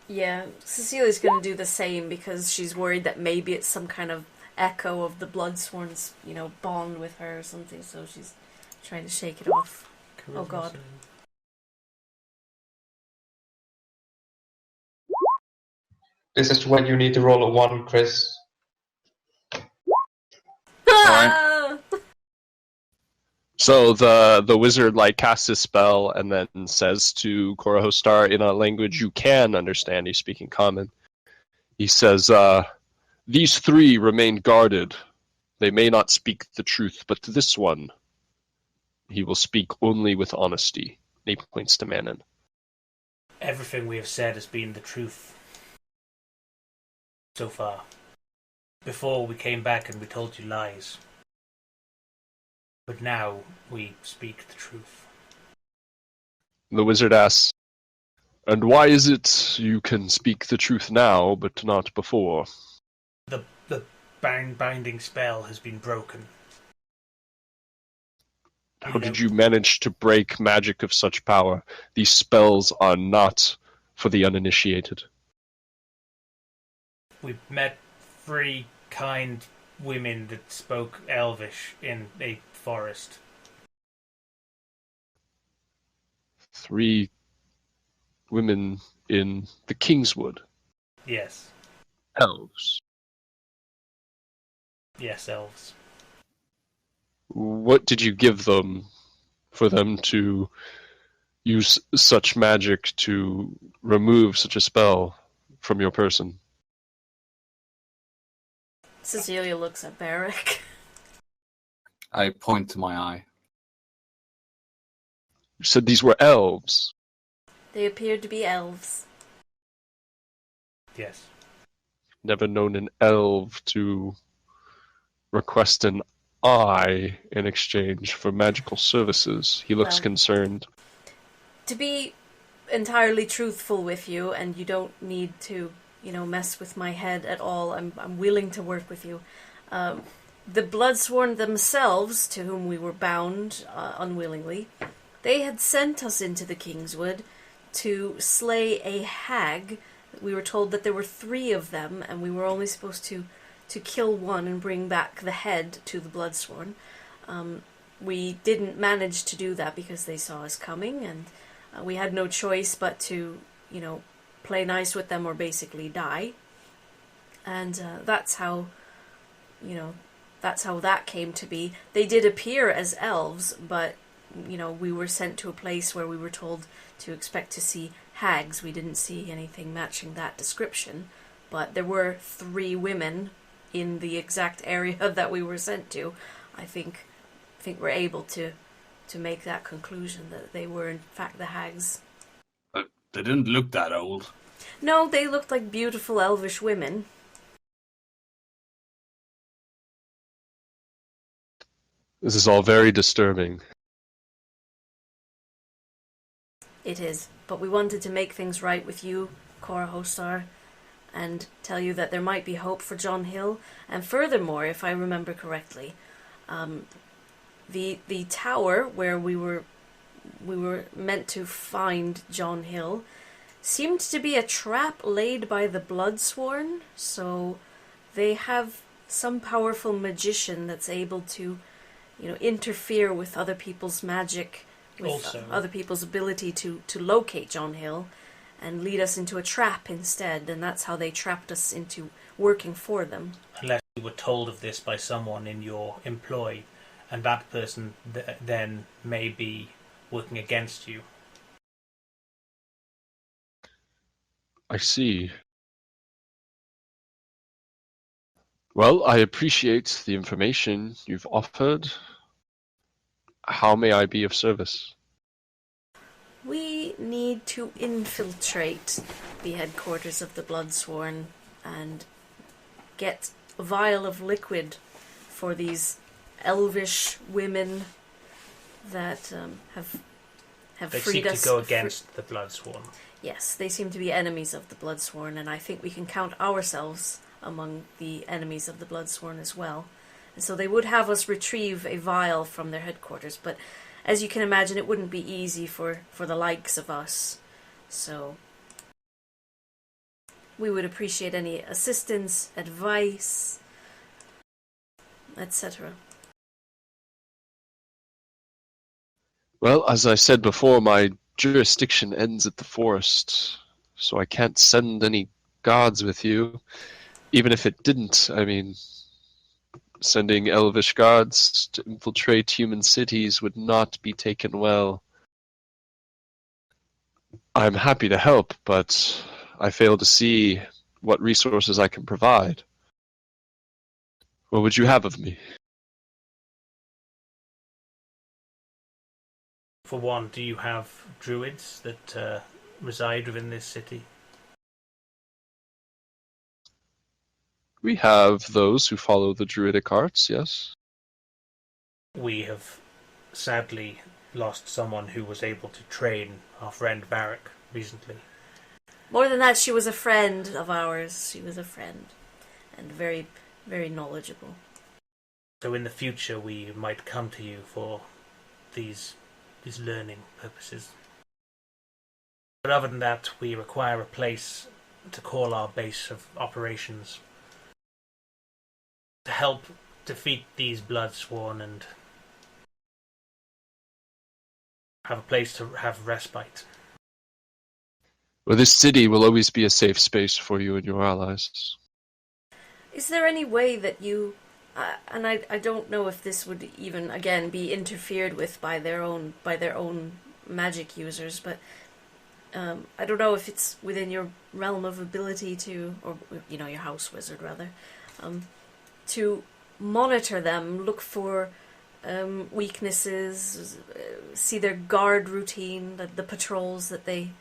Yeah, Cecilia's going to do the same because she's worried that maybe it's some kind of echo of the Bloodsworn's, bond with her or something, so she's trying to shake it off. Oh, God. This is when you need to roll a 1, Chris. Ah! So the wizard casts a spell and then says to Korahostar in a language you can understand. He's speaking common. He says, "These three remain guarded. They may not speak the truth, but to this one, he will speak only with honesty." And he points to Manon. Everything we have said has been the truth so far. Before we came back and we told you lies. But now we speak the truth. The wizard asks, "And why is it you can speak the truth now, but not before?" The binding spell has been broken. How did you manage to break magic of such power? These spells are not for the uninitiated. We met 3 kind women that spoke Elvish in a forest. 3 women in the Kingswood. Yes. Elves. Yes, elves. What did you give them for them to use such magic to remove such a spell from your person? Cecilia looks at Barrick. I point to my eye. You said these were elves. They appeared to be elves. Yes. Never known an elf to request an eye in exchange for magical services. He looks Well, concerned. To be entirely truthful with you, and you don't need to, mess with my head at all, I'm willing to work with you. The Bloodsworn themselves, to whom we were bound unwillingly, they had sent us into the Kingswood to slay a hag. We were told that there were 3 of them, and we were only supposed to kill one and bring back the head to the Bloodsworn. We didn't manage to do that because they saw us coming, and we had no choice but to, play nice with them or basically die. And that's how that came to be. They did appear as elves, but, we were sent to a place where we were told to expect to see hags. We didn't see anything matching that description, but there were 3 women in the exact area that we were sent to. I think we're able to make that conclusion that they were in fact the hags. But they didn't look that old. No, they looked like beautiful elvish women. This is all very disturbing. It is, but we wanted to make things right with you, Korahostar, and tell you that there might be hope for John Hill. And furthermore, if I remember correctly, the tower where we were meant to find John Hill seemed to be a trap laid by the Bloodsworn. So they have some powerful magician that's able to, interfere with other people's magic, with Also, other people's ability to locate John Hill and lead us into a trap instead, and that's how they trapped us into working for them. unless you were told of this by someone in your employ, and that person then may be working against you. I see. Well, I appreciate the information you've offered. How may I be of service? We need to infiltrate the headquarters of the Bloodsworn and get a vial of liquid for these elvish women that have They freed seek us. to go against the Bloodsworn. Yes, they seem to be enemies of the Bloodsworn, and I think we can count ourselves among the enemies of the Bloodsworn as well. And so they would have us retrieve a vial from their headquarters, but as you can imagine, it wouldn't be easy for the likes of us. So we would appreciate any assistance, advice, etc. Well, as I said before, my jurisdiction ends at the forest, so I can't send any guards with you. Even if it didn't, I mean, sending elvish guards to infiltrate human cities would not be taken well. I'm happy to help, but I fail to see what resources I can provide. What would you have of me? For one, do you have druids that reside within this city? We have those who follow the druidic arts, yes. We have sadly lost someone who was able to train our friend Barak recently. More than that, she was a friend of ours. She was a friend. And very, very knowledgeable. So in the future we might come to you for these learning purposes. But other than that, we require a place to call our base of operations to help defeat these Bloodsworn and have a place to have respite. Well, this city will always be a safe space for you and your allies. Is there any way that you... and I don't know if this would even, again, be interfered with by their own magic users, but I don't know if it's within your realm of ability to, or, you know, your house wizard, rather, to monitor them, look for weaknesses, see their guard routine, the patrols that they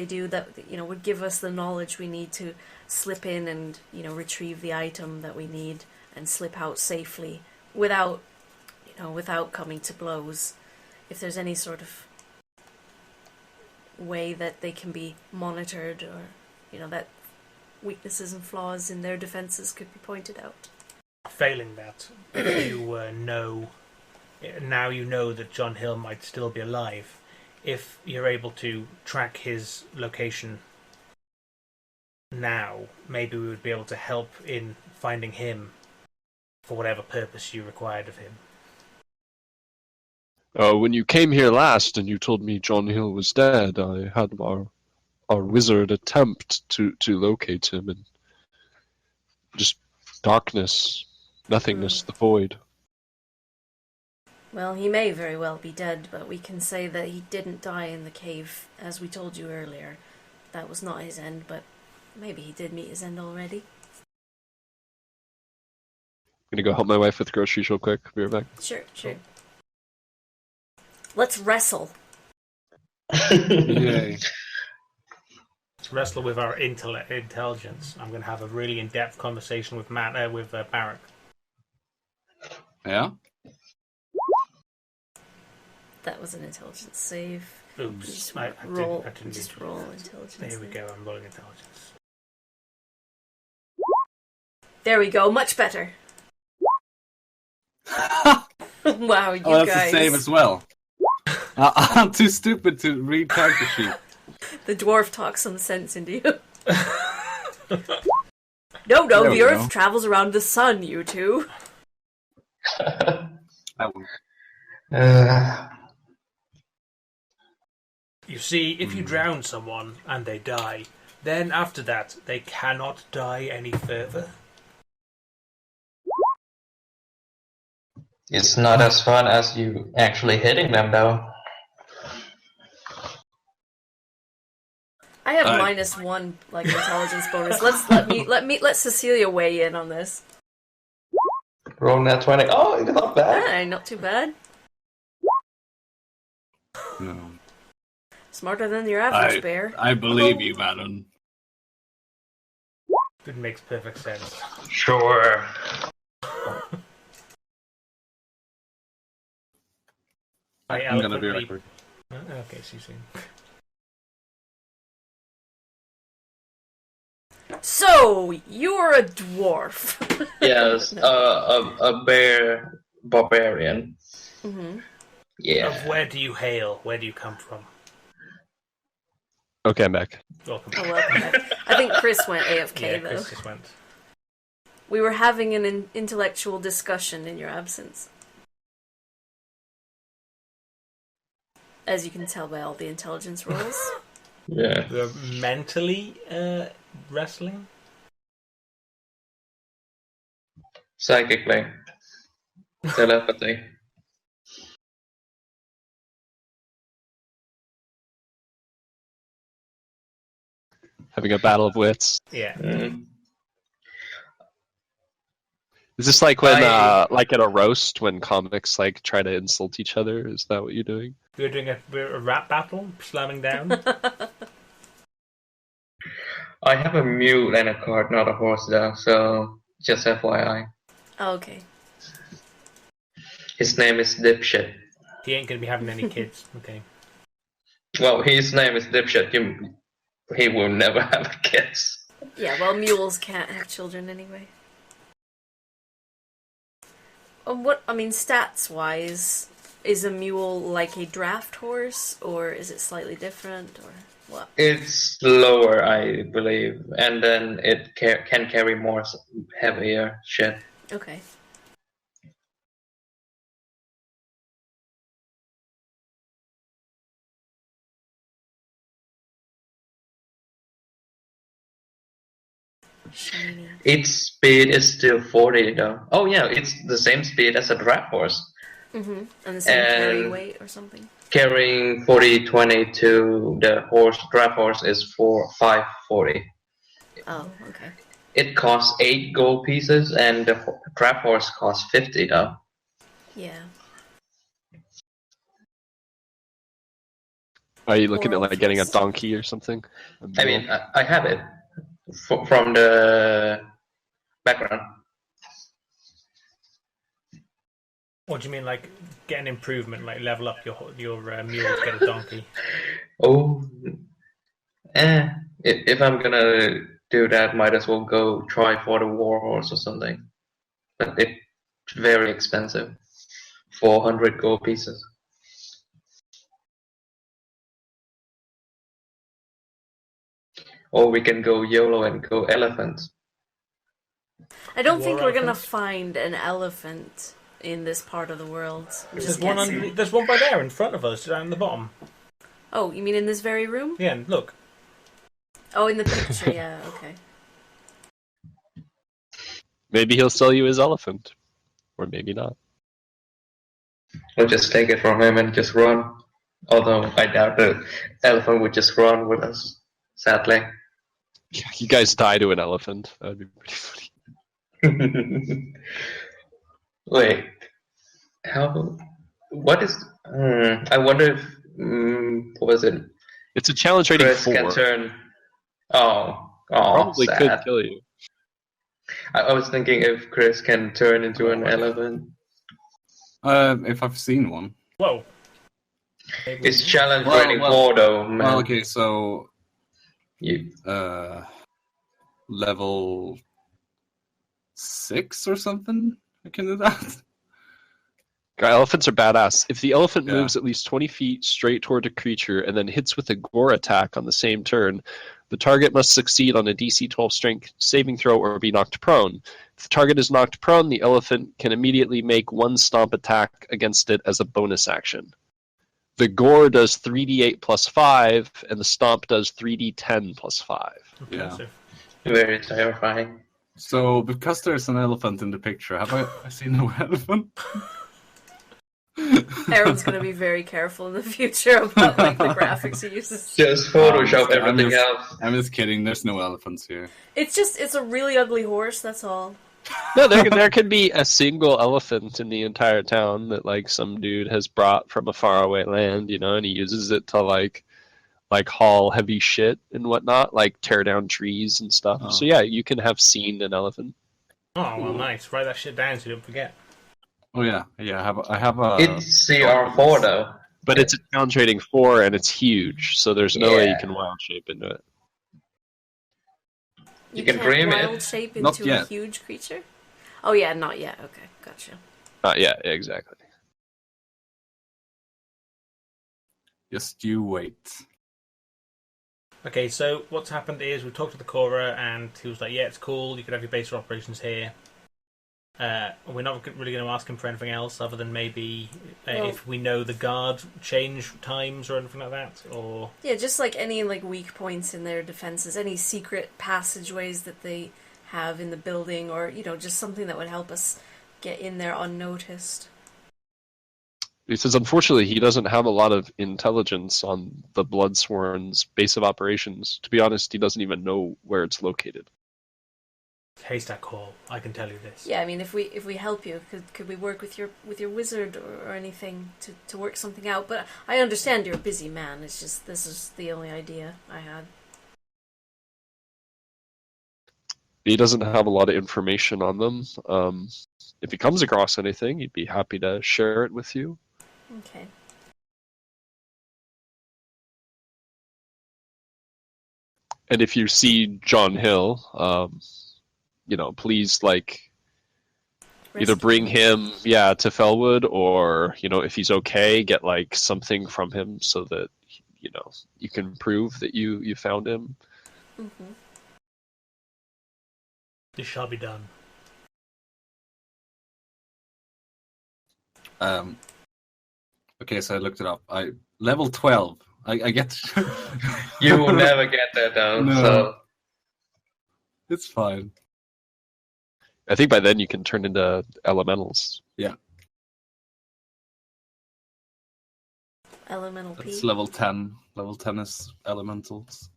do, that, you know, would give us the knowledge we need to slip in and, you know, retrieve the item that we need and slip out safely without coming to blows. If there's any sort of way that they can be monitored, or, you know, that weaknesses and flaws in their defenses could be pointed out. Failing that, if you now you know that John Hill might still be alive. If you're able to track his location now, maybe we would be able to help in finding him for whatever purpose you required of him. When you came here last and you told me John Hill was dead, I had our wizard attempt to locate him, and just darkness, nothingness, the void. Well, he may very well be dead, but we can say that he didn't die in the cave, as we told you earlier. That was not his end, but maybe he did meet his end already. I'm gonna go help my wife with groceries real quick. Be right back. Sure. Let's wrestle. Yay. Let's wrestle with our intelligence. I'm going to have a really in-depth conversation with Barak. Yeah? That was an intelligence save. Oops, Just I roll didn't roll intelligence. There we save. go, I'm rolling intelligence. There we go, much better. Wow, you Oh, that's guys. the same as well. I'm too stupid to read character sheet. The dwarf talks some sense into you. No, There the we Earth go. travels around the sun, you two. That one. You see, if you drown someone and they die, then after that they cannot die any further. It's not as fun as you actually hitting them, though. I have -1 like intelligence bonus. Let Cecilia weigh in on this. Roll that 20. Oh, it's not bad. Not too bad. No. Smarter than your average bear. I believe you, Madam. It makes perfect sense. Sure. I'm gonna be right back. Okay, see you soon. So you're a dwarf. Yes, a bear barbarian. Mm-hmm. Yeah. Of where do you hail? Where do you come from? Okay, I'm back. Welcome. Oh, welcome back. I think Chris went AFK Yeah, though. Chris just went. We were having an intellectual discussion in your absence. As you can tell by all the intelligence rolls. Yeah. We're mentally wrestling. Psychically. Telepathy. Having a battle of wits. Yeah. Mm. Is this like when, I- like at a roast, when comics like try to insult each other? Is that what you're doing? We're a rap battle, slamming down. I have a mule and a cart, not a horse though, so just FYI. Okay. His name is Dipshit. He ain't gonna be having any kids. Okay. Well, his name is Dipshit. He will never have kids. Yeah, well, mules can't have children anyway. Stats-wise, is a mule like a draft horse, or is it slightly different, or what? It's lower, I believe, and then it can carry more heavier shit. Okay. Shiny. Its speed is still 40 though. Oh yeah, it's the same speed as a draft horse. Mm-hmm. And the same carry And- weight or something? Carrying 40-20 to the draft horse is 540. Oh, okay. It costs 8 gold pieces, and the draft horse costs 50 though. Yeah. Are you looking at Moral like getting a twist. donkey or something? I mean, I have it from the background. What do you mean, like get an improvement, like level up your mule to get a donkey? Oh, if I'm gonna do that, might as well go try for the war horse or something. But it's very expensive, 400 gold pieces. Or we can go YOLO and go elephant. I don't War think we're gonna elephants? find an elephant in this part of the world. I'm There's just one. guessing. There's one by there in front of us, down the bottom. Oh, you mean in this very room? Yeah, and look. Oh, in the picture, yeah, okay. Maybe he'll sell you his elephant, or maybe not. We'll just take it from him and just run. Although I doubt the elephant would just run with us, sadly. You guys die to an elephant. That would be pretty funny. Wait, what is? I wonder if what was it? It's a challenge rating Chris 4. can turn. Oh, Probably sad. could kill you. I was thinking if Chris can turn into an elephant. If I've seen one. Whoa. It's challenge Well, rating well- 4 though, man. Well, okay, so You, level 6 or something. I can do that. Elephants are badass. If the elephant Yeah. moves at least 20 feet straight toward a creature and then hits with a gore attack on the same turn, the target must succeed on a DC 12 strength saving throw or be knocked prone. If the target is knocked prone, the elephant can immediately make one stomp attack against it as a bonus action. The gore does 3d8 plus 5, and the stomp does 3d10 plus 5. Impressive. very terrifying. So because there's an elephant in the picture, have I seen no elephant? Aaron's gonna be very careful in the future about like the graphics he uses. Just Photoshop I'm everything just- else. I'm just kidding. There's no elephants here. It's a really ugly horse, that's all. No, there could be a single elephant in the entire town that like some dude has brought from a faraway land, you know, and he uses it to like haul heavy shit and whatnot, like tear down trees and stuff. Oh. So yeah, you can have seen an elephant. Oh well, nice. Write that shit down so you don't forget. Oh yeah. I have a. It's CR4 though. But it's a challenge rating 4 and it's huge, so there's no way you Yeah. can wild shape into it. You can can't dream wild it. shape Not into a yet. huge creature? Oh yeah, not yet. Okay, gotcha. Yeah, exactly. Just you wait. Okay, so what's happened is we've talked to the Cora, and he was like, "Yeah, it's cool. You can have your base of operations here." We're not really going to ask him for anything else other than maybe Well- if we know the guard change times or anything like that, or Yeah, just like any like weak points in their defenses, any secret passageways that they have in the building, or just something that would help us get in there unnoticed. He says, unfortunately, he doesn't have a lot of intelligence on the Bloodsworn's base of operations. To be honest, he doesn't even know where it's located. haystack hall. I can tell you this. Yeah, I mean, if we help you, could we work with your wizard or anything to work something out? But I understand you're a busy man. It's just this is the only idea I had. He doesn't have a lot of information on them. If he comes across anything, he'd be happy to share it with you. Okay. And if you see John Hill, please either bring him, to Felwood, or if he's okay, get something from him so that you can prove that you found him. Mm-hmm. This shall be done. Okay, so I looked it up. Level 12. I get. You will never get that down. No. So It's fine. I think by then you can turn into elementals. Elemental P. It's level 10. Level 10 is elementals.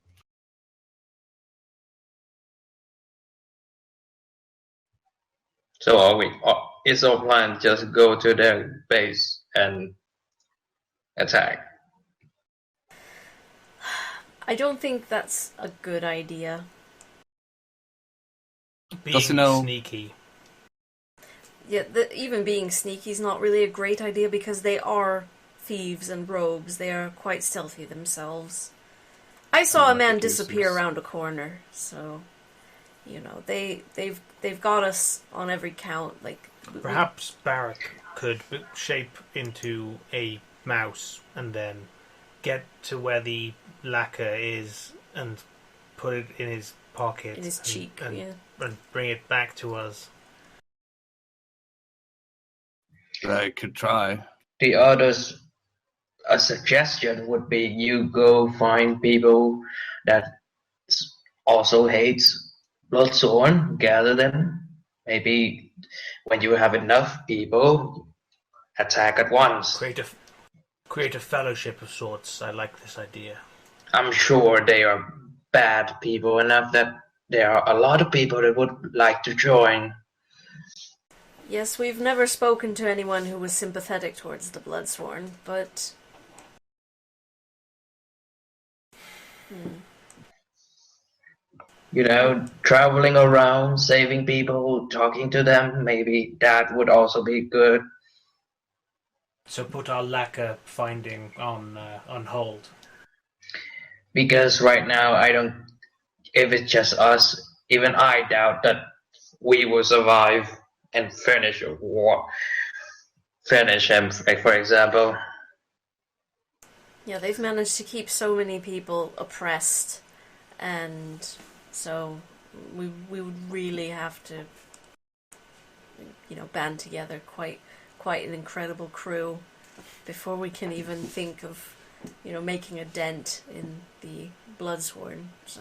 So are we? Is our plan just go to their base and attack? I don't think that's a good idea. Being Does he know- sneaky. Yeah, even being sneaky is not really a great idea because they are thieves and rogues. They are quite stealthy themselves. I saw a Like man the disappear Goosers. around a corner, so they've got us on every count. Like Perhaps Barak could shape into a mouse and then get to where the lacquer is and put it in his pocket in his cheek. Yeah. and bring it back to us. I could try. The others, a suggestion would be you go find people that also hates Bloodsworn, gather them. Maybe when you have enough people, attack at once. Create a fellowship of sorts. I like this idea. I'm sure they are bad people enough that there are a lot of people that would like to join. Yes, we've never spoken to anyone who was sympathetic towards the Bloodsworn, but Traveling around, saving people, talking to them, maybe that would also be good. So put our lacquer finding on hold. Because right now, if it's just us, even I doubt that we will survive and finish a war. Finish him, for example. yeah, they've managed to keep so many people oppressed, and so we would really have to, band together quite an incredible crew before we can even think of, making a dent in the Bloodsworn. So.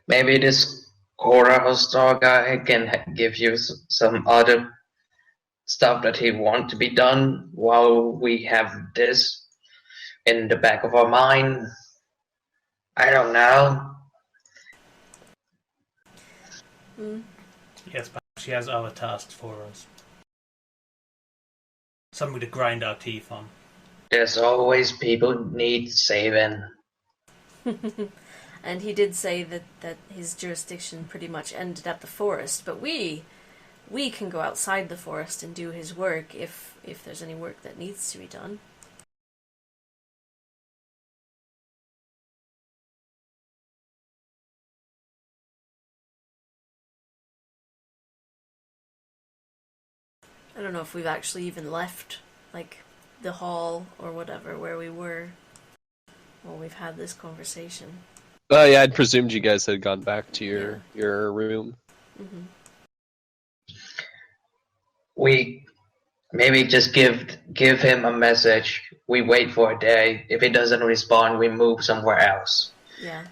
Maybe this Korra Hostar guy can give you some other stuff that he want to be done while we have this in the back of our mind. I don't know. Yes, perhaps she has other tasks for us. Something to grind our teeth on. There's always people need saving. And he did say that his jurisdiction pretty much ended at the forest, but we can go outside the forest and do his work if there's any work that needs to be done. I don't know if we've actually even left, like, the hall or whatever where we were while we've had this conversation. Yeah, I'd presumed you guys had gone back to your room. Mm-hmm. We maybe just give him a message. We wait for a day. If he doesn't respond, we move somewhere else. Yeah.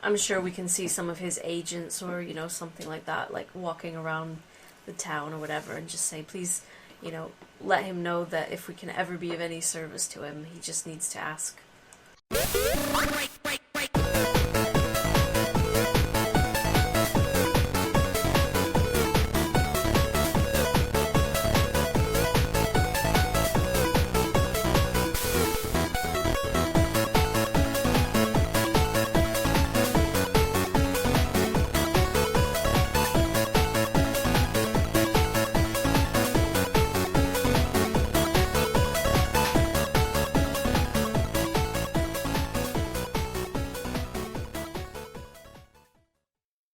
I'm sure we can see some of his agents or, you know, something like that, like walking around the town or whatever, and just say, please, you know, let him know that if we can ever be of any service to him, he just needs to ask.